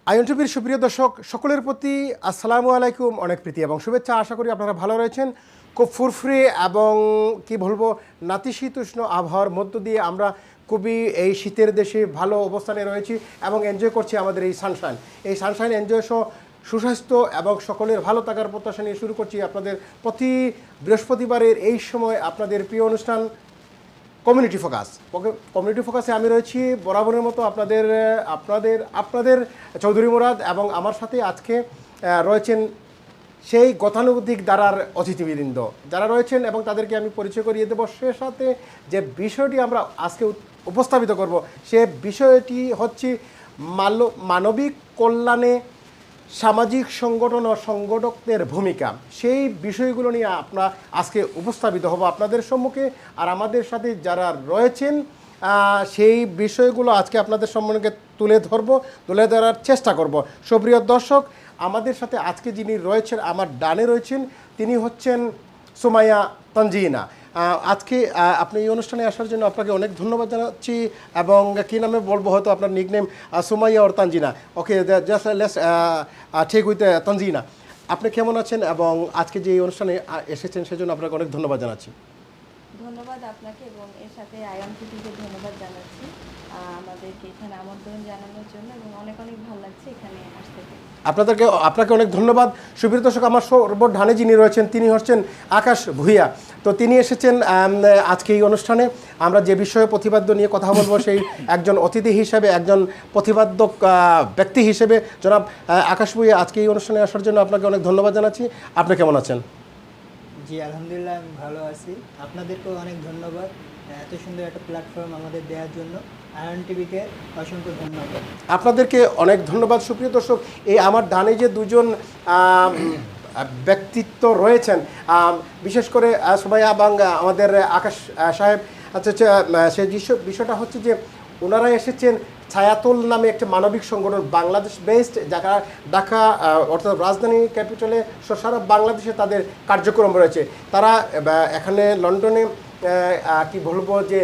In টিভির সুপ্রিয় দর্শক সকলের প্রতি আসসালামু আলাইকুম, অনেক প্রীতি এবং শুভেচ্ছা। আশা করি আপনারা ভালো রয়েছেন। খুব ফুরফুরে এবং কি বলবো নাতিশীতোষ্ণ আবহাওয়ার মধ্য দিয়ে আমরা খুবই এই শীতের দেশে ভালো অবস্থানে রয়েছি এবং এনজয় করছি আমাদের এই সানশাইন। এই সানশাইন এনজয় সহ সুস্বাস্থ্য এবং সকলের ভালো থাকার প্রত্যাশা নিয়ে শুরু করছি আপনাদের প্রতি বৃহস্পতিবারের এই সময় আপনাদের প্রিয় অনুষ্ঠান কমিউনিটি ফোকাস। কমিউনিটি ফোকাসে আমি রয়েছি বরাবরের মতো আপনাদের আপনাদের আপনাদের চৌধুরী মুরাদ, এবং আমার সাথে আজকে রয়েছেন সেই গতানুগতিক দ্বারার অতিথিবৃন্দ যারা রয়েছেন, এবং তাদেরকে আমি পরিচয় করিয়ে দেবো। সে সাথে যে বিষয়টি আমরা আজকে উপস্থাপিত করব সে বিষয়টি হচ্ছে মানবিক কল্যাণে সামাজিক সংগঠন ও সংগঠকদের ভূমিকা। সেই বিষয়গুলো নিয়ে আমরা আজকে উপস্থাপিত হব আপনাদের সম্মুখে, আর আমাদের সাথে যারা রয়েছেন সেই বিষয়গুলো আজকে আপনাদের সম্মুখে তুলে ধরার চেষ্টা করব। সুপ্রিয় দর্শক, আমাদের সাথে আজকে যিনি রয়েছেন, আমার ডানে রয়েছেন, তিনি হচ্ছেন সুমাইয়া তানজিনা। আজকে আপনি এই অনুষ্ঠানে আসার জন্য আপনাকে অনেক ধন্যবাদ জানাচ্ছি। এবং কী নামে বলবো, হয়তো আপনার nickname Sumaiya or Tanzina. Okay, just let's ঠিক উইথ তানজিনা। আপনি কেমন আছেন এবং আজকে যে এই অনুষ্ঠানে এসেছেন সেজন্য আপনাকে অনেক ধন্যবাদ জানাচ্ছি। ধন্যবাদ আপনাকে এবং এর সাথে আইএন টিভিকে ধন্যবাদ জানাচ্ছি আমাদেরকে এখানে আমন্ত্রণ জানানোর জন্য, এবং অনেক অনেক ভালো লাগছে এখানে আসতে পেরে। আপনাকে অনেক ধন্যবাদ। সুপ্রিয় দর্শক, আমার সর্বঢানে যিনি রয়েছেন তিনি হচ্ছেন আকাশ ভূঁইয়া। তো তিনি এসেছেন আজকে এই অনুষ্ঠানে। আমরা যে বিষয়ে প্রতিপাদ্য নিয়ে কথা বলবো সেই একজন অতিথি হিসেবে, একজন প্রতিপাদ্য ব্যক্তি হিসেবে জনাব আকাশ ভূঁইয়া আজকে এই অনুষ্ঠানে আসার জন্য আপনাকে অনেক ধন্যবাদ জানাচ্ছি। আপনি কেমন আছেন? জি আলহামদুলিল্লাহ, আমি ভালো আছি। আপনাদেরকেও অনেক ধন্যবাদ এত সুন্দর একটা প্ল্যাটফর্ম আমাদের দেওয়ার জন্য। আইএন টিভিকে অসংখ্য ধন্যবাদ। আপনাদেরকে অনেক ধন্যবাদ। সুপ্রিয় দর্শক, এই আমার ডানে যে দুজন ব্যক্তিত্ব রয়েছেন, বিশেষ করে সুমাইয়া এবং আমাদের আকাশ সাহেব, আচ্ছা সেই বিষয়টা হচ্ছে যে ওনারা এসেছেন ছায়াতল নামে একটা মানবিক সংগঠন, বাংলাদেশ বেসড, ঢাকা অর্থাৎ রাজধানী ক্যাপিটালে সারা বাংলাদেশে তাদের কার্যক্রম রয়েছে। তারা এখানে লন্ডনে কি বলবো যে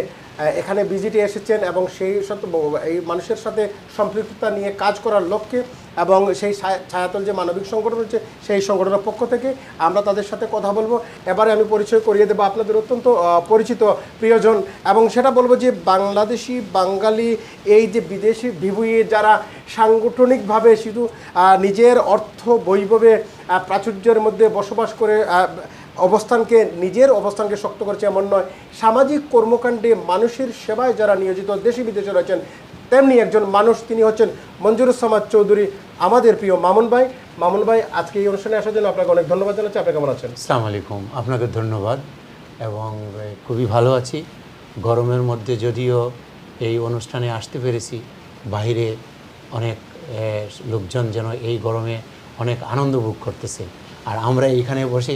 এখানে ভিজিটে এসেছেন এবং সেই সাথে এই মানুষের সাথে সম্পৃক্ততা নিয়ে কাজ করার লক্ষ্যে, এবং সেই ছায়াতল যে মানবিক সংগঠন রয়েছে সেই সংগঠনের পক্ষ থেকে আমরা তাদের সাথে কথা বলবো। এবারে আমি পরিচয় করিয়ে দেবো আপনাদের অত্যন্ত পরিচিত প্রিয়জন, এবং সেটা বলবো যে বাংলাদেশি বাঙালি এই যে বিদেশি বিভূয়ে যারা সাংগঠনিকভাবে শুধু নিজের অর্থ বৈভবে প্রাচুর্যের মধ্যে বসবাস করে নিজের অবস্থানকে শক্ত করছে এমন নয়, সামাজিক কর্মকাণ্ডে মানুষের সেবায় যারা নিয়োজিত দেশে বিদেশে রয়েছেন তেমনি একজন মানুষ, তিনি হচ্ছেন মঞ্জুরুজ্জামান চৌধুরী, আমাদের প্রিয় মামুন ভাই। মামুন ভাই, আজকে এই অনুষ্ঠানে আসার জন্য আপনাকে অনেক ধন্যবাদ জানাচ্ছি। আপনি কেমন আছেন? আসসালামু আলাইকুম, আপনাকে ধন্যবাদ এবং খুবই ভালো আছি। গরমের মধ্যে যদিও এই অনুষ্ঠানে আসতে পেরেছি, বাইরে অনেক লোকজন যেন এই গরমে অনেক আনন্দ ভোগ করতেছে, আর আমরা এইখানে বসে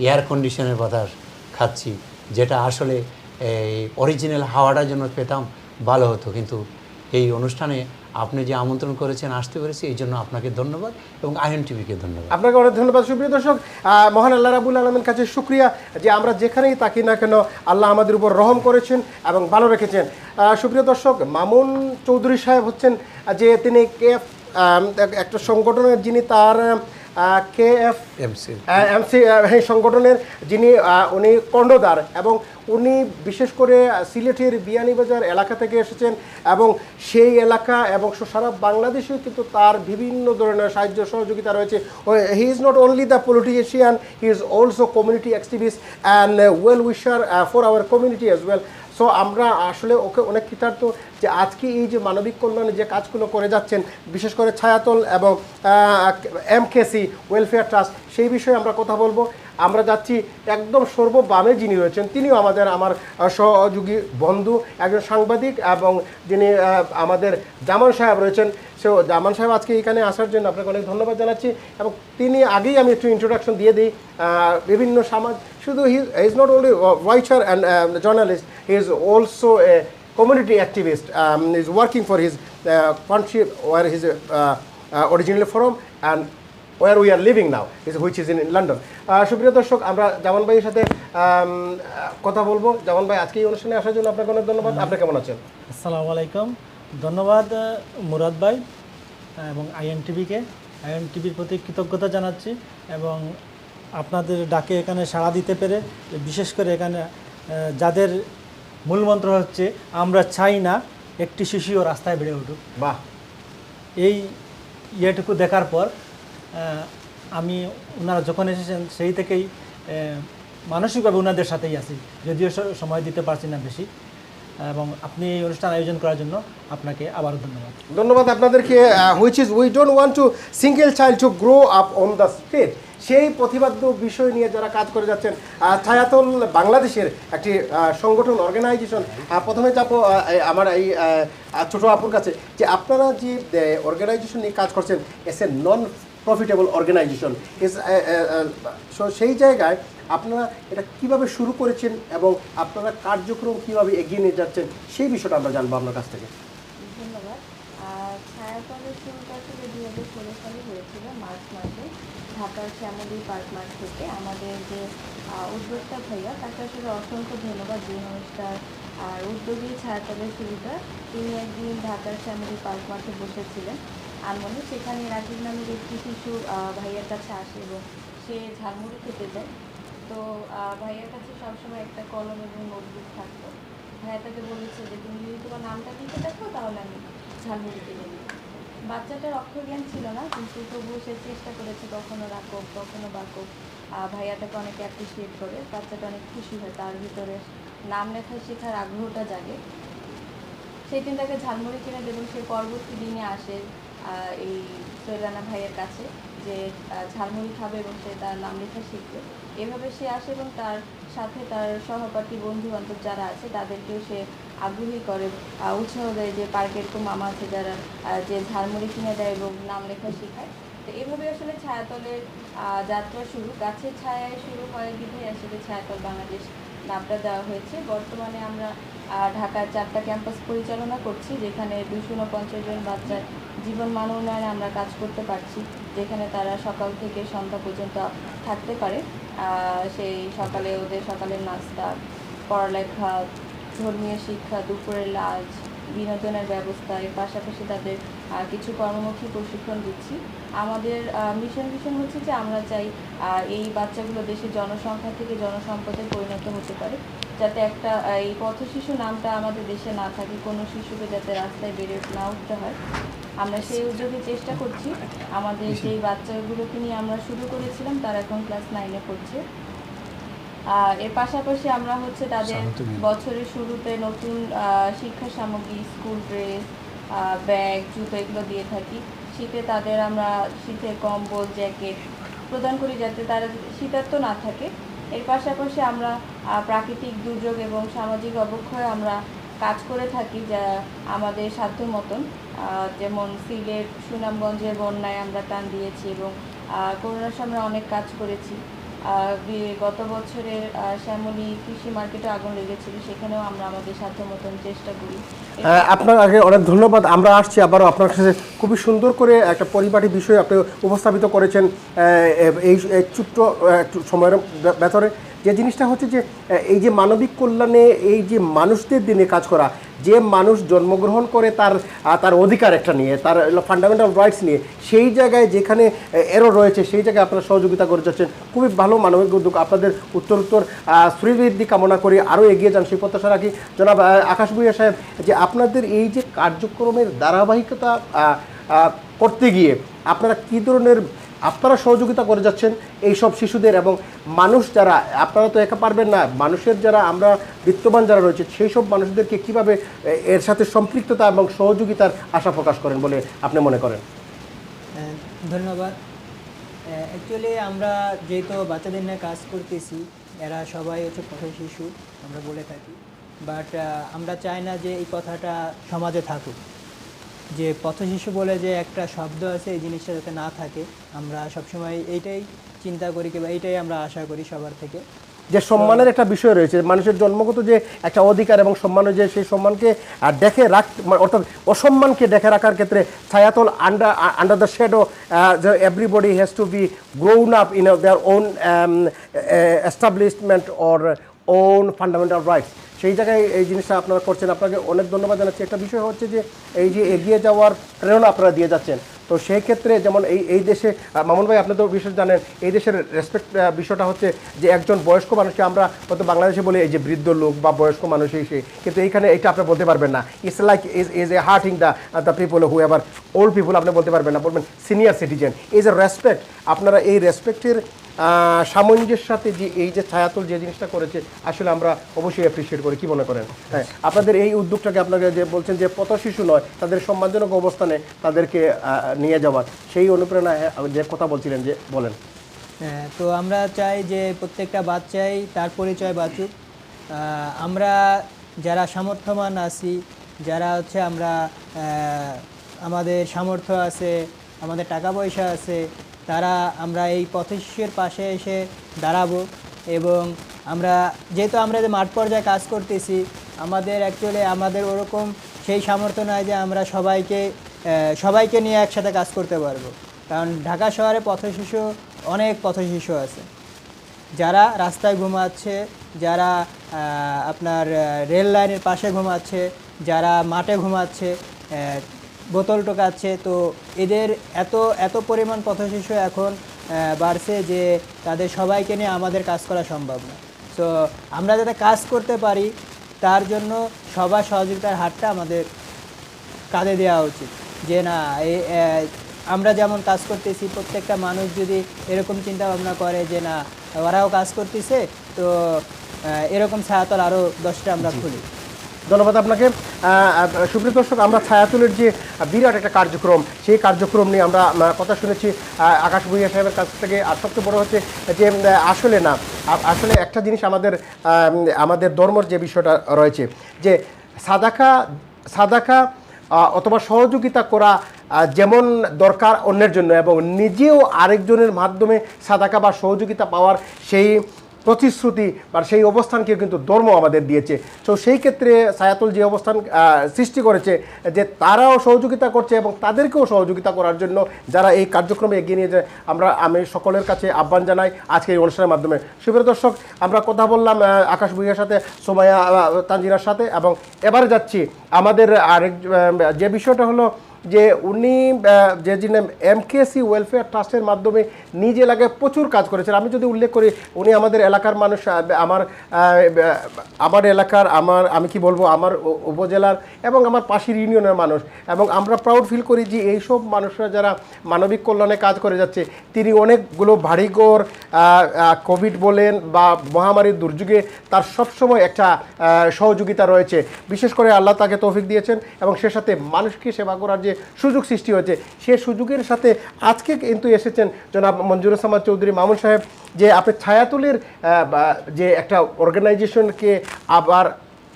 এয়ার কন্ডিশনের বাতাস খাচ্ছি, যেটা আসলে এই অরিজিনাল হাওয়াটা যেন পেতাম ভালো হতো। কিন্তু এই অনুষ্ঠানে আপনি যে আমন্ত্রণ করেছেন আসতে পেরেছি, এই জন্য আপনাকে ধন্যবাদ এবং আইএন টিভিকে ধন্যবাদ। আপনাকে অনেক ধন্যবাদ। সুপ্রিয় দর্শক, মহান আল্লাহ রাব্বুল আলামিনের কাছে শুকরিয়া যে আমরা যেখানেই থাকি না কেন আল্লাহ আমাদের উপর রহম করেছেন এবং ভালো রেখেছেন। সুপ্রিয় দর্শক, মামুন চৌধুরী সাহেব হচ্ছেন যে তিনি একটা সংগঠনের যিনি তার KFMC সংগঠনের যিনি উনি কর্ণধার, এবং উনি বিশেষ করে সিলেটের বিয়ানীবাজার এলাকা থেকে এসেছেন, এবং সেই এলাকা এবং সারা বাংলাদেশেও কিন্তু তার বিভিন্ন ধরনের সাহায্য সহযোগিতা রয়েছে। He is not only the politician, he is also community activist and well উইশার for our community as well. So আমরা আসলে ওকে অনেক কৃতার্থ যে আজকে এই যে মানবিক কল্যাণে যে কাজগুলো করে যাচ্ছেন, বিশেষ করে ছায়াতল এবং MKC ওয়েলফেয়ার ট্রাস্ট, সেই বিষয়ে আমরা কথা বলবো। আমরা যাচ্ছি একদম সর্ববামে যিনি রয়েছেন, তিনিও আমার সহযোগী বন্ধু, একজন সাংবাদিক, এবং যিনি আমাদের জামান সাহেব রয়েছেন। সো জামান সাহেব আজকে এখানে আসার জন্য আপনাকে অনেক ধন্যবাদ জানাচ্ছি। এবং তিনি আগেই আমি একটু ইন্ট্রোডাকশন দিয়ে দিই। বিভিন্ন শুধু he is not only writer and journalist, he is also a community activist, is working for his country where he's originally from and where we are living now, which is in London. সুপ্রিয় দর্শক, আমরা জামান ভাইয়ের সাথে কথা বলবো। জামান ভাই, আজকে এই অনুষ্ঠানে আসার জন্য আপনাকে অনেক ধন্যবাদ। আপনি কেমন আছেন? আসসালামু আলাইকুম, ধন্যবাদ মুরাদ ভাই। এবং আইএনটিভির প্রতি কৃতজ্ঞতা জানাচ্ছি এবং আপনাদের ডাকে এখানে সাড়া দিতে পেরে, বিশেষ করে এখানে যাদের মূলমন্ত্র হচ্ছে আমরা চাই না একটি শিশুও রাস্তায় বেড়ে উঠুক, বাহ, এই ইয়েটুকু দেখার পর আমি ওনারা যখন এসেছেন সেই থেকেই মানসিকভাবে ওনাদের সাথেই আছি, যদিও সময় দিতে পারছি না বেশি। এবং আপনি এই অনুষ্ঠান আয়োজন করার জন্য আপনাকে আবারও ধন্যবাদ। ধন্যবাদ আপনাদেরকে। Which is we don't want to single child to grow up on the street, সেই প্রতিবাদ্য বিষয় নিয়ে যারা কাজ করে যাচ্ছেন। ছায়াতল বাংলাদেশের একটি সংগঠন, অর্গানাইজেশন। প্রথমে যাবো আমার এই ছোটো আপুর কাছে, যে আপনারা যে অর্গানাইজেশন নিয়ে কাজ করছেন, as a non profitable organisation, সেই জায়গায় আপনারা এটা কিভাবে শুরু করেছেন এবং আপনারা কার্যক্রম কিভাবে এগিয়ে নিয়ে যাচ্ছেন, সেই বিষয়টা আমরা জানবো আপনার কাছ থেকে। ধন্যবাদ। ছায়াতলের শুরুটা আসলে 2016 সালে হয়েছিল মার্চ মাসে ঢাকার শ্যামলী পার্ক মাঠ থেকে। আমাদের যে উদ্যোক্তা ভাইয়া, তাকে আসলে অসংখ্য ধন্যবাদ, যে অনুষ্ঠান আর উদ্যোগী ছায়াতলের শুরুটা। তিনি একদিন ঢাকার শ্যামলী পার্ক মাঠে বসেছিলেন আনমনে, সেখানে রাজীব নামের একটি শিশু ভাইয়ার কাছে আসে এবং সে ঝালমুড়ি খেতে যায়। তো ভাইয়ার কাছে সবসময় একটা কলম এবং নোটবুক থাকতো। ভাইয়া তাকে বলেছে যে তুমি যদি তোমার নামটা লিখে দেখো তাহলে আমি ঝালমুড়ি কিনে দিই। বাচ্চাটার অক্ষরজ্ঞান ছিল না, কিন্তু তবুও সে চেষ্টা করেছে, কখনো রাখব কখনো বাঁকক। ভাইয়া তাকে অনেক অ্যাপ্রিসিয়েট করে, বাচ্চাটা অনেক খুশি হয়, তার ভিতরে নাম লেখা শেখার আগ্রহটা জাগে। সেই দিন তাকে ঝালমুড়ি কিনে দেব। সে পরবর্তী দিনে আসে এই সৈরানা ভাইয়ের কাছে যে ঝালমুড়ি খাবে এবং সে তার নাম লেখা শিখবে। এভাবে সে আসে এবং তার সাথে তার সহপাঠী বন্ধু বান্ধব যারা আছে তাদেরকেও সে আগ্রহী করে, উৎসাহ দেয় যে পার্কে এরকম মামা আছে যারা যে ঝালমুড়ি কিনে দেয় এবং নাম লেখা শেখায়। তো এভাবে আসলে ছায়াতলের যাত্রা শুরু, গাছের ছায়ায় শুরু হয় বিধায় আসলে ছায়াতল বাংলাদেশ নামটা দেওয়া হয়েছে। বর্তমানে আমরা ঢাকার 4টা ক্যাম্পাস পরিচালনা করছি, যেখানে 249 জন বাচ্চার জীবন মান উন্নয়নে আমরা কাজ করতে পারছি, যেখানে তারা সকাল থেকে সন্ধ্যা পর্যন্ত থাকতে পারে। সেই সকালে ওদের সকালের নাস্তা, পড়ালেখা, ধর্মীয় শিক্ষা, দুপুরের লাঞ্চ, বিনোদনের ব্যবস্থা, এর পাশাপাশি তাদের কিছু কর্মমুখী প্রশিক্ষণ দিচ্ছি। আমাদের মিশন হচ্ছে যে আমরা চাই এই বাচ্চাগুলো দেশের জনসংখ্যা থেকে জনসম্পদে পরিণত হতে পারে, যাতে একটা এই পথশিশু নামটা আমাদের দেশে না থাকে, কোনো শিশুকে যাতে রাস্তায় বেড়ে না উঠতে হয়। আমরা সেই উদ্যোগে চেষ্টা করছি। আমাদের যেই বাচ্চাগুলোকে নিয়ে আমরা শুরু করেছিলাম তারা এখন ক্লাস 9-এ পড়ছে। এর পাশাপাশি আমরা হচ্ছে তাদের বছরের শুরুতে নতুন শিক্ষা সামগ্রী, স্কুল ড্রেস, ব্যাগ, জুতো এগুলো দিয়ে থাকি। শীতে তাদের আমরা শীতের কম্বল, জ্যাকেট প্রদান করি যাতে তারা শীতার্ত না থাকে। এর পাশাপাশি আমরা প্রাকৃতিক দুর্যোগ এবং সামাজিক অবক্ষয় আমরা কাজ করে থাকি, যা আমাদের সাধ্য মতন। যেমন সিলেট, সুনামগঞ্জের বন্যায় আমরা টান দিয়েছি এবং করোনার সময় অনেক কাজ করেছি। গত বছরের শ্যামলী কৃষি মার্কেটে আগুন লেগেছিল, সেখানেও আমরা আমাদের সাধ্য মতন চেষ্টা করি। আপনার আগে অনেক ধন্যবাদ। আমরা আসছি আবারও আপনার কাছে। খুবই সুন্দর করে একটা পরিপাটি বিষয় আপনি উপস্থাপিত করেছেন এই ছোট্ট একটু সময়ের ভেতরে। যে জিনিসটা হচ্ছে যে এই যে মানবিক কল্যাণে এই যে মানুষদের দিনে কাজ করা, যে মানুষ জন্মগ্রহণ করে তার অধিকার একটা নিয়ে, তার ফান্ডামেন্টাল রাইটস নিয়ে, সেই জায়গায় যেখানে এরও রয়েছে সেই জায়গায় আপনারা সহযোগিতা করে যাচ্ছেন। খুবই ভালো মানবিক উদ্যোগ। আপনাদের উত্তর শ্রীবৃদ্ধি কামনা করি, আরও এগিয়ে যান সেই প্রত্যাশা রাখি। জনাব আকাশ ভূঁইয়া সাহেব, যে আপনাদের এই যে কার্যক্রমের ধারাবাহিকতা করতে গিয়ে আপনারা কী ধরনের আপনারা সহযোগিতা করে যাচ্ছেন এই সব শিশুদের এবং মানুষ যারা, আপনারা তো একা পারবেন না, মানুষের যারা আমরা বিত্তবান যারা রয়েছে সেই সব মানুষদেরকে কিভাবে এর সাথে সম্পৃক্ততা এবং সহযোগিতার আশা প্রকাশ করেন বলে আপনি মনে করেন? ধন্যবাদ। অ্যাকচুয়ালি আমরা যেহেতু বাচ্চাদের নিয়ে কাজ করতেছি, এরা সবাই হচ্ছে পথশিশু আমরা বলে থাকি, বাট আমরা চাই না যে এই কথাটা সমাজে থাকুক, যে পথশিশু বলে যে একটা শব্দ আছে এই জিনিসটা যাতে না থাকে। আমরা সবসময় এইটাই চিন্তা করি কিংবা এইটাই আমরা আশা করি সবার থেকে, যে সম্মানের একটা বিষয় রয়েছে, মানুষের জন্মগত যে একটা অধিকার এবং সম্মান, যে সেই সম্মানকে দেখে অর্থাৎ অসম্মানকে দেখে রাখার ক্ষেত্রে ছায়াতল under the shadow everybody has to be grown up in their own establishment or own fundamental rights, সেই জায়গায় এই জিনিসটা আপনারা করছেন। আপনাকে অনেক ধন্যবাদ জানাচ্ছি। একটা বিষয় হচ্ছে যে এই যে এগিয়ে যাওয়ার প্রেরণা আপনারা দিয়ে যাচ্ছেন, তো তো সেই ক্ষেত্রে যেমন এই দেশে মামুন ভাই আপনি তো বিষয় জানেন, এই দেশের রেসপেক্ট বিষয়টা হচ্ছে যে একজন বয়স্ক মানুষকে আমরা হয়তো বাংলাদেশে বলি এই যে বৃদ্ধ লোক বা বয়স্ক মানুষ সে, কিন্তু এইখানে এটা আপনি বলতে পারবেন না। It's like is a hurting the people who ever old people আপনি বলতে পারবেন না, বলবেন senior citizen. Is a respect. আপনারা এই রেসপেক্টের সামঞ্জস্যের সাথে যে এই যে ছায়াতল যে জিনিসটা করেছে আসলে আমরা অবশ্যই অ্যাপ্রিসিয়েট করি। কি মনে করেন? হ্যাঁ, আপনাদের এই উদ্যোগটাকে আপনাকে যে বলছেন যে পথ শিশু নয়, তাদের সম্মানজনক অবস্থানে তাদেরকে নিয়ে যাওয়ার সেই অনুপ্রেরণায় যে কথা বলছিলেন, যে বলেন। হ্যাঁ, তো আমরা চাই যে প্রত্যেকটা বাচ্চাই তার পরিচয় বাঁচুক। আমরা যারা সামর্থ্যবান আছি, যারা হচ্ছে আমাদের সামর্থ্য আছে, আমাদের টাকা পয়সা আছে, তারা আমরা এই পথশিশুর পাশে এসে দাঁড়াবো। এবং যেহেতু আমরা যে মাঠ পর্যায়ে কাজ করতেছি, আমাদের ওরকম সেই সামর্থ্য নয় যে আমরা সবাইকে নিয়ে একসাথে কাজ করতে পারবো। কারণ ঢাকা শহরে অনেক পথশিশু আছে, যারা রাস্তায় ঘুমাচ্ছে, যারা আপনার রেল লাইনের পাশে ঘুমাচ্ছে, যারা মাঠে ঘুমাচ্ছে, বোতল টোকাচ্ছে। তো এদের এত পরিমাণ পথশিশু এখন বাড়ছে যে তাদের সবাইকে নিয়ে আমাদের কাজ করা সম্ভব না। তো আমরা যাতে কাজ করতে পারি তার জন্য সবার সহযোগিতার হাতটা আমাদের কাঁধে দেওয়া উচিত। যে না, আমরা যেমন কাজ করতেছি, প্রত্যেকটা মানুষ যদি এরকম চিন্তা ভাবনা করে যে না ওরাও কাজ করতেছে, তো এরকম ছায়াতল আরও 10টা আমরা খুলি। ধন্যবাদ আপনাকে। সুপ্রিয় দর্শক, আমরা ছায়াতলের যে বিরাট একটা কার্যক্রম, সেই কার্যক্রম নিয়ে আমরা কথা শুনেছি আকাশ ভূঁইয়া সাহেবের কাছ থেকে। আর সবচেয়ে বড় হচ্ছে যে আসলে একটা জিনিস আমাদের ধর্মর যে বিষয়টা রয়েছে, যে সাদাকা অথবা সহযোগিতা করা যেমন দরকার অন্যের জন্য, এবং নিজেও আরেকজনের মাধ্যমে সাদাকা বা সহযোগিতা পাওয়ার সেই প্রতিশ্রুতি বা সেই অবস্থানকে কিন্তু ধর্ম আমাদের দিয়েছে। তো সেই ক্ষেত্রে ছায়াতল যে অবস্থান সৃষ্টি করেছে, যে তারাও সহযোগিতা করছে এবং তাদেরকেও সহযোগিতা করার জন্য যারা এই কার্যক্রমে এগিয়ে নিয়ে যায়, আমি সকলের কাছে আহ্বান জানাই আজকে এই অনুষ্ঠানের মাধ্যমে। সুপ্রিয় দর্শক, আমরা কথা বললাম আকাশ ভূঁইয়ার সাথে, সোমাইয়া তানজিরার সাথে, এবং এবারে যাচ্ছি আমাদের যে বিষয়টা হলো যে উনি যিনি এমকেসি ওয়েলফেয়ার ট্রাস্টের মাধ্যমে নিজ এলাকায় প্রচুর কাজ করেছেন। আমি যদি উল্লেখ করি, উনি আমাদের এলাকার মানুষ, আমার এলাকার, আমি কি বলবো, আমার উপজেলার এবং আমার পাশের ইউনিয়নের মানুষ, এবং আমরা প্রাউড ফিল করি যে এইসব মানুষরা যারা মানবিক কল্যাণে কাজ করে যাচ্ছে, তিনি অনেকগুলো বাড়িঘর, কোভিড বলেন বা মহামারীর দুর্যোগে তার সবসময় একটা সহযোগিতা রয়েছে। বিশেষ করে আল্লাহ তাকে তৌফিক দিয়েছেন এবং সে সাথে মানুষকে সেবা করার যে সুযোগ সৃষ্টি হয়েছে, সে সুযোগের সাথে আজকে কিন্তু এসেছেন জনাব মঞ্জুরুস সামাদ চৌধুরী মামুন সাহেব, যে আপনি ছায়াতলের যে একটা অর্গানাইজেশনকে, আবার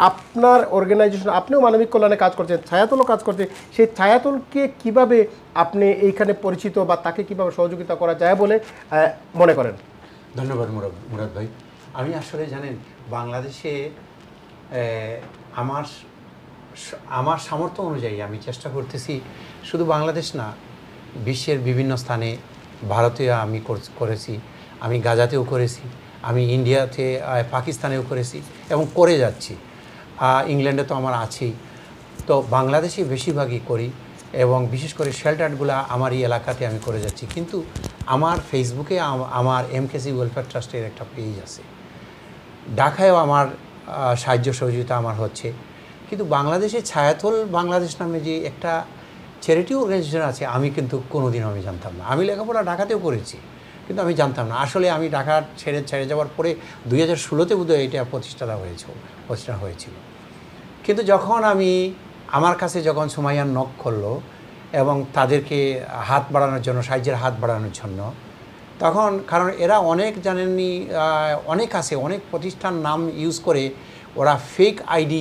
আপনার অর্গানাইজেশন, আপনিও মানবিক কল্যাণে কাজ করছেন, ছায়াতলও কাজ করছে, সেই ছায়াতলকে কিভাবে আপনি এইখানে পরিচিত বা তাকে কিভাবে সহযোগিতা করা যায় বলে মনে করেন? ধন্যবাদ মুরাদ ভাই। আমি আসলে জানেন, বাংলাদেশে আমার সামর্থ্য অনুযায়ী আমি চেষ্টা করতেছি, শুধু বাংলাদেশ না, বিশ্বের বিভিন্ন স্থানে, ভারতেও আমি করেছি, আমি গাজাতেও করেছি, আমি ইন্ডিয়াতে, পাকিস্তানেও করেছি এবং করে যাচ্ছি, ইংল্যান্ডে তো আমার আছেই। তো বাংলাদেশে বেশিরভাগই করি, এবং বিশেষ করে শেল্টারগুলো আমার এই এলাকাতে আমি করে যাচ্ছি। কিন্তু আমার ফেসবুকে আমার এমকেসি ওয়েলফেয়ার ট্রাস্টের একটা পেজ আছে, ঢাকায়ও আমার সাহায্য সহযোগিতা আমার হচ্ছে। কিন্তু বাংলাদেশে ছায়াতল বাংলাদেশ নামে যে একটা চ্যারিটি অর্গানাইজেশন আছে, আমি কিন্তু কোনোদিনও আমি জানতাম না। আমি লেখাপড়া ঢাকাতেও করেছি, কিন্তু আমি জানতাম না। আসলে আমি ঢাকা ছেড়ে যাওয়ার পরে 2016-তে বোধহয় এটা প্রতিষ্ঠা হয়েছিল। কিন্তু যখন আমার কাছে যখন সোমাইয়ার নক করলো এবং তাদেরকে হাত বাড়ানোর জন্য, সাহায্যের হাত বাড়ানোর জন্য, তখন, কারণ এরা অনেক জানেননি, অনেক আছে, অনেক প্রতিষ্ঠান নাম ইউজ করে ওরা ফেক আইডি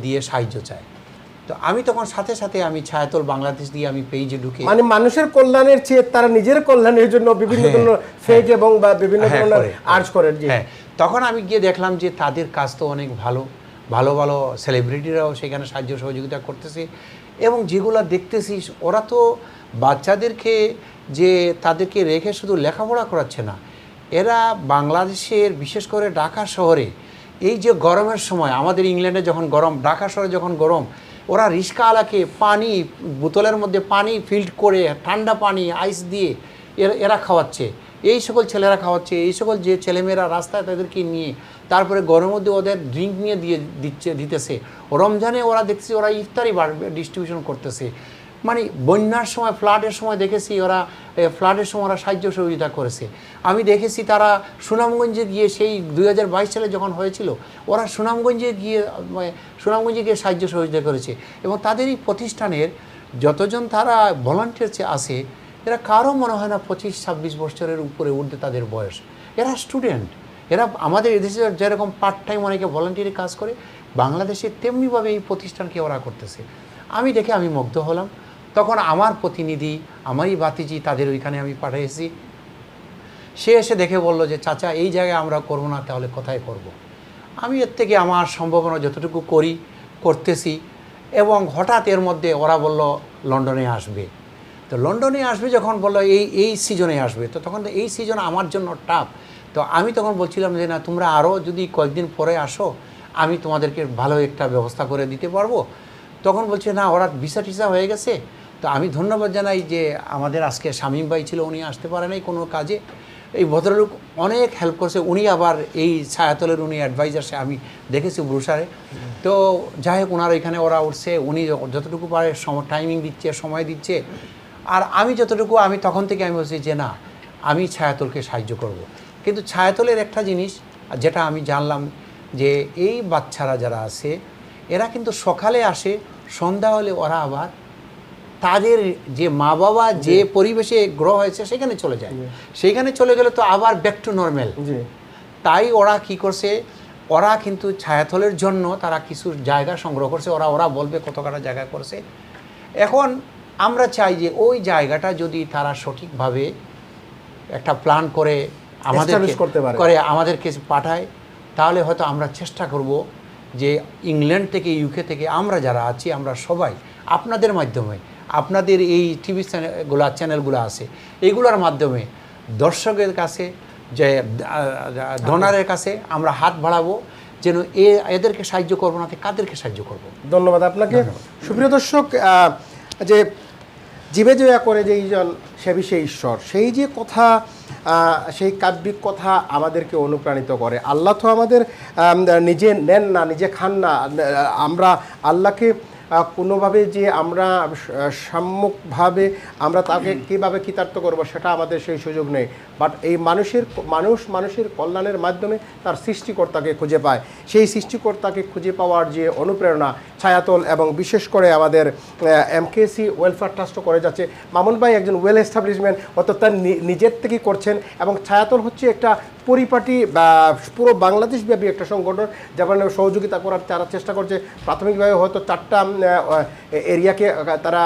দিয়ে সাহায্য চায়। তো আমি তখন সাথে সাথে আমি ছায়াতল বাংলাদেশ দিয়ে আমি পেজে ঢুকে, মানে মানুষের কল্যাণের চেয়ে তারা নিজের কল্যাণের জন্য বিভিন্ন ধরনের ফেক এবং বিভিন্ন ধরনের আর্জ করেন। হ্যাঁ, তখন আমি গিয়ে দেখলাম যে তাদের কাজ তো অনেক ভালো ভালো সেলিব্রিটিরাও সেখানে সাহায্য সহযোগিতা করতেছে, এবং যেগুলো দেখতেছি ওরা তো বাচ্চাদেরকে যে তাদেরকে রেখে শুধু লেখাপড়া করাচ্ছে না, এরা বাংলাদেশের, বিশেষ করে ঢাকা শহরে এই যে গরমের সময়, আমাদের ইংল্যান্ডে যখন গরম, ঢাকা শহরে যখন গরম, ওরা রিস্কাওয়ালাকে পানি, বোতলের মধ্যে পানি ফিল্ড করে ঠান্ডা পানি আইস দিয়ে এরা খাওয়াচ্ছে, এই সকল ছেলেরা খাওয়াচ্ছে, এই সকল যে ছেলেমেয়েরা রাস্তায় তাদেরকে নিয়ে তারপরে গরমের মধ্যে ওদের ড্রিঙ্ক নিয়ে দিতেছে। রমজানে ওরা দেখছি ওরা ইফতারি ডিস্ট্রিবিউশন করতেছে। মানে বন্যার সময়, ফ্লাডের সময় দেখেছি ওরা ফ্লাডের সময় ওরা সাহায্য সহযোগিতা করেছে। আমি দেখেছি তারা সুনামগঞ্জে গিয়ে, সেই 2022 সালে যখন হয়েছিল, ওরা সুনামগঞ্জে গিয়ে সাহায্য সহযোগিতা করেছে। এবং তাদের এই প্রতিষ্ঠানের যতজন তারা ভলান্টিয়ার আছে, এরা কারো মনে হয় না 25-26 বছরের উপরে ঊর্ধ্বে তাদের বয়স। এরা স্টুডেন্ট। এরা আমাদের এদেশে যেরকম পার্ট টাইম অনেকে ভলান্টিয়ারি কাজ করে, বাংলাদেশে তেমনিভাবে এই প্রতিষ্ঠানকে ওরা করতেছে। আমি দেখে আমি মুগ্ধ হলাম। তখন আমার প্রতিনিধি, আমারই ভাতিজি, তাদের ওইখানে আমি পাঠিয়েছি। সে এসে দেখে বলল যে চাচা, এই জায়গায় আমরা করবো না, তাহলে কোথায় করব। আমি এর থেকে আমার সম্ভাবনা যতটুকু করতেছি। এবং হঠাৎ এর মধ্যে ওরা বলল লন্ডনে আসবে। তো লন্ডনে আসবে যখন বললো এই সিজনে আসবে, তো তখন তো এই সিজন আমার জন্য টাফ। তো আমি তখন বলছিলাম যে না, তোমরা আরও যদি কয়েকদিন পরে আসো, আমি তোমাদেরকে ভালো একটা ব্যবস্থা করে দিতে পারবো। তখন বলছে না, ওরা ভিসা টিসা হয়ে গেছে। তো আমি ধন্যবাদ জানাই যে আমাদের আজকে শামীম ভাই ছিল, উনি আসতে পারে নাই কোনো কাজে। এই ভদ্রলোক অনেক হেল্প করছে। উনি আবার এই ছায়াতলের উনি অ্যাডভাইজার, আমি দেখেছি ব্রুসারে। তো যাই হোক, ওনার এখানে ওরা উঠছে, উনি যতটুকু পারে টাইমিং দিচ্ছে, সময় দিচ্ছে। আর আমি যতটুকু, আমি তখন থেকে আমি বলছি যে না, আমি ছায়াতলকে সাহায্য করব। কিন্তু ছায়াতলের একটা জিনিস যেটা আমি জানলাম, যে এই বাচ্চারা যারা আছে, এরা কিন্তু সকালে আসে, সন্ধ্যা হলে ওরা আবার তাদের যে মা বাবা যে পরিবেশে গ্রহ হয়েছে সেখানে চলে যায়। সেইখানে চলে গেলে তো আবার ব্যাক টু নর্মাল। তাই ওরা কি করছে, ওরা কিন্তু ছায়াতলের জন্য তারা কিছু জায়গা সংগ্রহ করছে। ওরা বলবে কত কাটা জায়গা করছে। এখন আমরা চাই যে ওই জায়গাটা যদি তারা সঠিকভাবে একটা প্ল্যান করে আমাদেরকে পাঠায়, তাহলে হয়তো আমরা চেষ্টা করব যে ইংল্যান্ড থেকে, ইউকে থেকে আমরা যারা আছি, আমরা সবাই আপনাদের মাধ্যমে, আপনাদের এই টিভি চ্যানেলগুলো আছে, এগুলোর মাধ্যমে দর্শকের কাছে, যে ডোনারের কাছে আমরা হাত বাড়াবো, যেন এদেরকে সাহায্য করবো না, কাদেরকে সাহায্য করব। ধন্যবাদ আপনাকে। সুপ্রিয় দর্শক, যে জীবে জয়া করে যে এইজন সেবী সে ঈশ্বর, সেই যে কথা, সেই কাব্যিক কথা আমাদেরকে অনুপ্রাণিত করে। আল্লাহ তো আমাদের নিজে নেন না, নিজে খান না। আমরা আল্লাহকে কোনোভাবে যে আমরা সম্মুখভাবে আমরা তাকে কীভাবে কৃতার্থ করব, সেটা আমাদের সেই সুযোগ নেই। বাট এই মানুষের কল্যাণের মাধ্যমে তার সৃষ্টিকর্তাকে খুঁজে পায়। সেই সৃষ্টিকর্তাকে খুঁজে পাওয়ার যে অনুপ্রেরণা ছায়াতল এবং বিশেষ করে আমাদের এমকেসি ওয়েলফেয়ার ট্রাস্টও করে যাচ্ছে। মামুন ভাই একজন ওয়েল এস্টাবলিশমেন্ট, অর্থাৎ তার নিজের থেকেই করছেন। এবং ছায়াতল হচ্ছে একটা পরিপাটি বা পুরো বাংলাদেশব্যাপী একটা সংগঠন, যেমন সহযোগিতা করার তারা চেষ্টা করছে। প্রাথমিকভাবে হয়তো 4টা এরিয়াকে তারা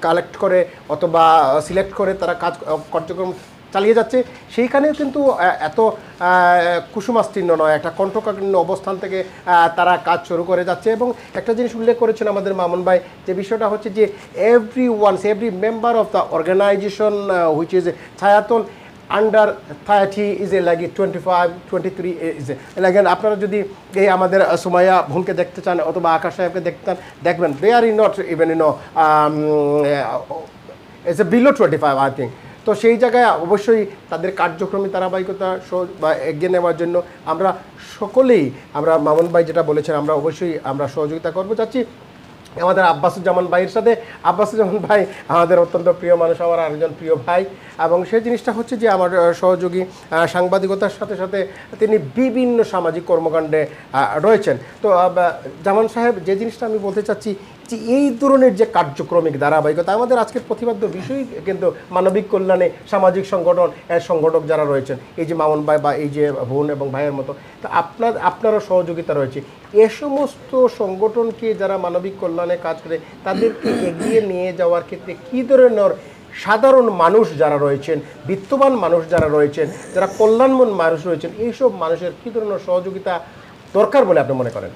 কালেক্ট করে অথবা সিলেক্ট করে তারা কার্যক্রম চালিয়ে যাচ্ছে। সেইখানেও কিন্তু এত কুসুমাস্তীর্ণ নয়, একটা কণ্ঠকাকীর্ণ অবস্থান থেকে তারা কাজ শুরু করে যাচ্ছে। এবং একটা জিনিস উল্লেখ করেছেন আমাদের মামুন ভাই, যে বিষয়টা হচ্ছে যে every member of the organisation which is ছায়াতল আন্ডার 30 ইজ এ লাগে 25-23 ইজ এ লাগে। আপনারা যদি এই আমাদের সুমাইয়া ভুনকে দেখতে চান অথবা আকাশ সাহেবকে দেখতে চান, দেখবেন they are not even it's a below 25 I think. তো সেই জায়গায় অবশ্যই তাদের কার্যক্রমে ধারাবাহিকতা এগিয়ে নেওয়ার জন্য আমরা সকলেই, আমরা মামুন ভাই যেটা বলেছেন, আমরা অবশ্যই আমরা সহযোগিতা করবো চাচ্ছি আমাদের আব্বাসুজ্জামান ভাইয়ের সাথে। আব্বাসুজ্জামান ভাই আমাদের অত্যন্ত প্রিয় মানুষ, আমার আরেকজন প্রিয় ভাই। এবং সেই জিনিসটা হচ্ছে যে আমার সহযোগী, সাংবাদিকতার সাথে সাথে তিনি বিভিন্ন সামাজিক কর্মকাণ্ডে রয়েছেন। তো জামান সাহেব, যে জিনিসটা আমি বলতে চাচ্ছি যে এই ধরনের যে কার্যক্রমিক ধারাবাহিকতা, আমাদের আজকের প্রতিপাদ্য বিষয় কিন্তু মানবিক কল্যাণে সামাজিক সংগঠন সংগঠক যারা রয়েছেন, এই যে মামুন ভাই বা এই যে বোন এবং ভাইয়ের মতো, তো আপনারও সহযোগিতা রয়েছে। এ সমস্ত সংগঠনকে যারা মানবিক কল্যাণে কাজ করে, তাদেরকে এগিয়ে নিয়ে যাওয়ার ক্ষেত্রে কী ধরনের সাধারণ মানুষ যারা রয়েছেন, বিত্তবান মানুষ যারা রয়েছেন, যারা কল্যাণমন মানুষ রয়েছেন, এইসব মানুষের কী ধরনের সহযোগিতা দরকার বলে আপনি মনে করেন?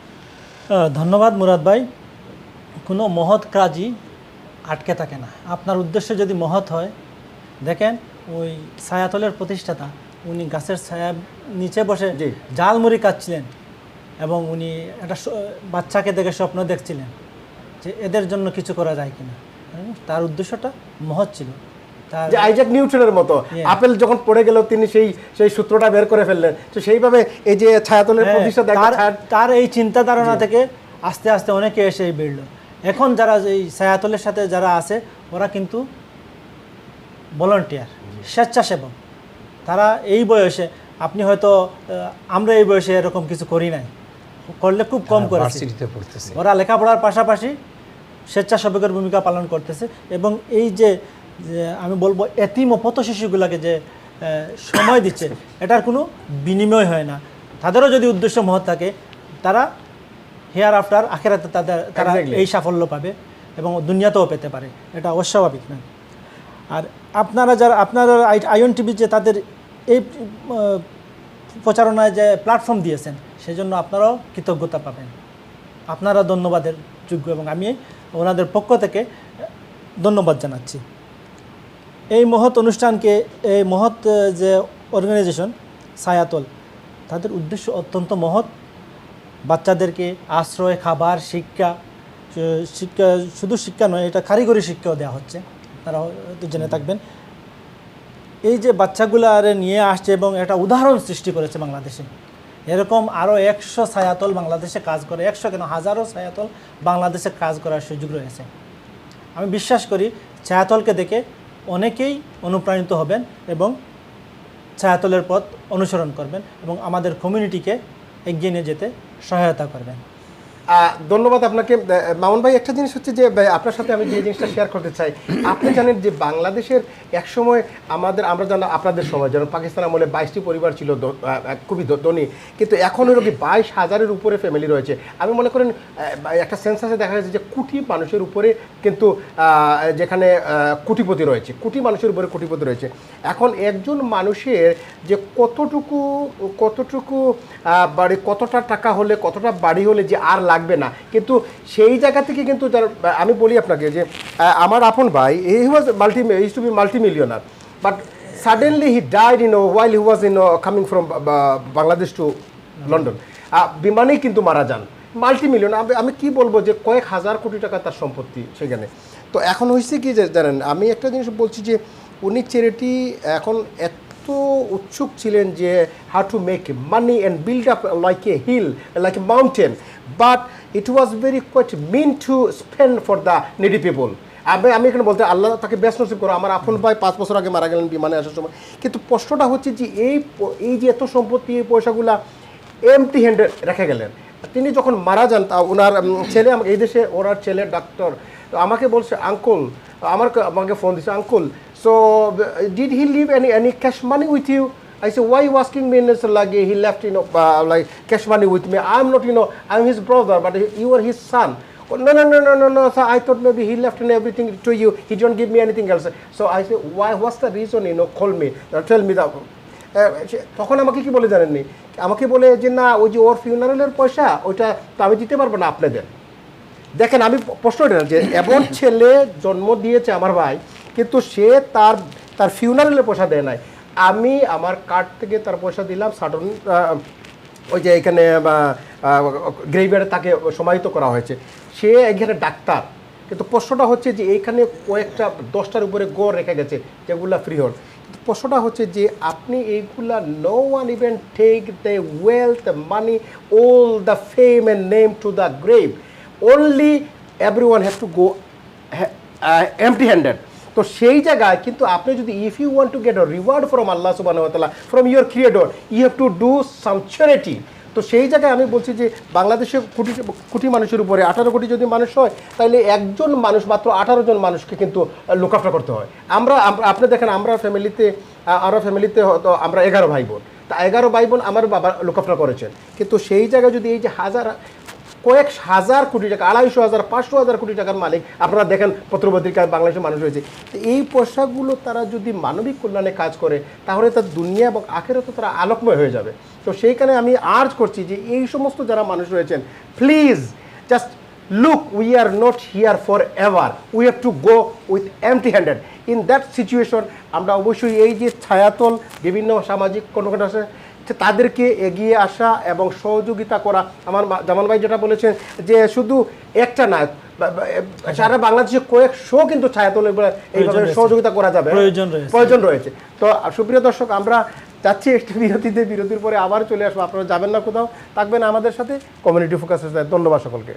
ধন্যবাদ মুরাদ ভাই। কোনো মহৎ কাজই আটকে থাকে না। আপনার উদ্দেশ্য যদি মহৎ হয়, দেখেন ওই ছায়াতলের প্রতিষ্ঠাতা, উনি গাছের ছায়া নিচে বসে ঝালমুড়ি কাটছিলেন এবং উনি একটা বাচ্চাকে দেখে স্বপ্ন দেখছিলেন। যে এদের জন্য কিছু করা যায় কিনা। তার উদ্দেশ্যটা মহৎ ছিল। তার যে আইজাক নিউটনের মতো আপেল যখন পড়ে গেল তিনি সেই সূত্রটা বের করে ফেললেন। তো সেইভাবে এই যে ছায়াতলের প্রতিষ্ঠা তার এই চিন্তা ধারণা থেকে আস্তে আস্তে অনেকে এসে বেরলো। এখন যারা এই ছায়াতলের সাথে যারা আছে ওরা কিন্তু ভলান্টিয়ার, স্বেচ্ছাসেবক। তারা এই বয়সে, আপনি হয়তো আমরা এই বয়সে এরকম কিছু করি নাই, করলে খুব কম করেছি। ওরা লেখাপড়ার পাশাপাশি স্বেচ্ছাসেবকের ভূমিকা পালন করতেছে। এবং এই যে আমি বলবো এতিম ও পথ শিশুগুলোকে যে সময় দিচ্ছে, এটার কোনো বিনিময় হয় না। তাদেরও যদি উদ্দেশ্য মহৎ থাকে, তারা হেয়ার আফটার আখেরাতে তারা এই সাফল্য পাবে এবং দুনিয়াতেও পেতে পারে, এটা অস্বাভাবিক না। আর আপনারা আইয়ন টিভি যে তাদের এই প্রচারণায় যে প্ল্যাটফর্ম দিয়েছেন, সেজন্য আপনারাও কৃতজ্ঞতা পাবেন। আপনারা ধন্যবাদের যোগ্য এবং আমি ওনাদের পক্ষ থেকে ধন্যবাদ জানাচ্ছি। এই মহৎ অনুষ্ঠানকে, এই মহৎ যে অর্গানাইজেশন ছায়াতল, তাদের উদ্দেশ্য অত্যন্ত মহৎ। বাচ্চাদেরকে আশ্রয়, খাবার, শিক্ষা, শুধু শিক্ষা নয়, এটা কারিগরি শিক্ষাও দেওয়া হচ্ছে, তারা জেনে থাকবেন। এই যে বাচ্চাগুলারে নিয়ে আসছে এবং একটা উদাহরণ সৃষ্টি করেছে বাংলাদেশে। এরকম আরও 100 ছায়াতল বাংলাদেশে কাজ করে, 100 কেন হাজারো ছায়াতল বাংলাদেশে কাজ করার সুযোগ রয়েছে। আমি বিশ্বাস করি ছায়াতলকে দেখে অনেকেই অনুপ্রাণিত হবেন এবং ছায়াতলের পথ অনুসরণ করবেন এবং আমাদের কমিউনিটিকে এগিয়ে নিয়ে যেতে সহায়তা করবেন। ধন্যবাদ আপনাকে মামুন ভাই। একটা জিনিস হচ্ছে যে আপনার সাথে আমি যে জিনিসটা শেয়ার করতে চাই, আপনি জানেন যে বাংলাদেশের একসময় আমরা জানা আপনাদের সময় যেন পাকিস্তান আমলে 22টি পরিবার ছিল খুবই ধনী, কিন্তু এখন হলো কি 22,000-এর উপরে ফ্যামিলি রয়েছে। আমি মনে করেন একটা সেন্সাসে দেখা যাচ্ছে যে কোটি মানুষের উপরে কিন্তু যেখানে কোটিপতি রয়েছে, কোটি মানুষের উপরে কোটিপতি রয়েছে। এখন একজন মানুষের যে কতটুকু বাড়ি, কতটা টাকা হলে, কতটা বাড়ি হলে যে আর লাগবে না, কিন্তু সেই জায়গা থেকে কিন্তু আমি বলি আপনাকে যে আমার আপন ভাই, he was to be multimillionaire, but suddenly he died while he was coming from Bangladesh to London. বিমানেই কিন্তু মারা যান, মাল্টিমিলিয়নার। আমি কি বলবো যে কয়েক হাজার কোটি টাকা তার সম্পত্তি সেখানে। তো এখন হয়েছে কি যে জানেন, আমি একটা জিনিস বলছি যে উনি চ্যারিটি এখন উৎসুক ছিলেন যে how to make money and build up like a hill, like a mountain, but it was very quite mean to spend for the needy people. আমি এখানে বলতে আল্লাহ তাকে ব্যস্ত নসিব করো। আমার আপন ভাই 5 বছর আগে মারা গেলেন বিমানে আসার সময়। কিন্তু প্রশ্নটা হচ্ছে যে এই যে এত সম্পত্তি, এই পয়সাগুলা এমটি হ্যান্ডে রেখে গেলেন। তিনি যখন মারা যান, ওনার ছেলে, এই দেশে ওনার ছেলে ডাক্তার, আমাকে বলছে আঙ্কুল, আমাকে ফোন দিচ্ছে, আঙ্কুল, so did he leave any cash money with you? I said, why you asking me? And it's like he left, like cash money with me. I'm not, I'm his brother, but you are his son. Oh, no, sir, I thought maybe he left and everything to you. He don't give me anything else. So I said, why? What's the reason? Call me, tell me that. তখন আমাকে কি বলে জানেননি? আমাকে বলে যে না, ওই যে ওর ফিউনারেলের পয়সা, ওইটা তো আমি দিতে পারবো না, আপনাদের। দেখেন, আমি প্রশ্ন এটা যে এমন ছেলে জন্ম দিয়েছে আমার ভাই, কিন্তু সে তার ফিউনারেলের পয়সা দেয় নাই। আমি আমার কার্ড থেকে তার পয়সা দিলাম, সাডন ওই যে এখানে গ্রেভিয়ার্ডে তাকে সমাহিত করা হয়েছে। সে এখানে ডাক্তার, কিন্তু প্রশ্নটা হচ্ছে যে এইখানে কয়েকটা 10টার উপরে গড় রেখে গেছে যেগুলো ফ্রি হল। কিন্তু প্রশ্নটা হচ্ছে যে আপনি এইগুলা no one even take the wealth, money, all the fame and name to the grave, only everyone has to go empty handed. তো সেই জায়গায় কিন্তু আপনি যদি if you want to get a reward from Allah subhanahu wa ta'ala, from your creator, you have to do some charity. তো সেই জায়গায় আমি বলছি যে বাংলাদেশে কোটি মানুষের উপরে 18 কোটি যদি মানুষ হয়, তাহলে একজন মানুষ মাত্র 18 জন মানুষকে কিন্তু লুক আফটার করতে হয়। আপনি দেখেন, আমরা ফ্যামিলিতে হয়তো আমরা 11 ভাই বোন, তা 11 ভাই বোন আমার বাবা লুক আফটার করেছেন। কিন্তু সেই জায়গায় যদি এই যে কয়েক হাজার কোটি টাকা, 250,000, 500,000 কোটি টাকার মালিক আপনারা দেখেন পত্রপত্রিকায় বাংলাদেশের মানুষ রয়েছে, তো এই পয়সাগুলো তারা যদি মানবিক কল্যাণে কাজ করে, তাহলে তার দুনিয়া এবং আখেরাতে তারা আলোকময় হয়ে যাবে। তো সেইখানে আমি আর্জ করছি যে এই সমস্ত যারা মানুষ রয়েছেন, please just look, we are not here forever, we have to go with empty handed. In that situation আমরা অবশ্যই এই যে ছায়াতল, বিভিন্ন সামাজিক কর্মকাণ্ড আছে, তাদেরকে এগিয়ে আসা এবং সহযোগিতা করা। আমার জামান ভাই যেটা বলেছেন যে শুধু একটা না, সারা বাংলাদেশে কয়েক শো কিন্তু ছায়াতলে এইভাবে রয়েছে। সহযোগিতা করা যাবে, প্রয়োজন রয়েছে। তো সুপ্রিয় দর্শক, আমরা যাচ্ছি একটি বিরতির পরে আবার চলে আসবো। আপনারা যাবেন না কোথাও, থাকবেন আমাদের সাথে কমিউনিটি ফোকাসে। ধন্যবাদ সকলকে।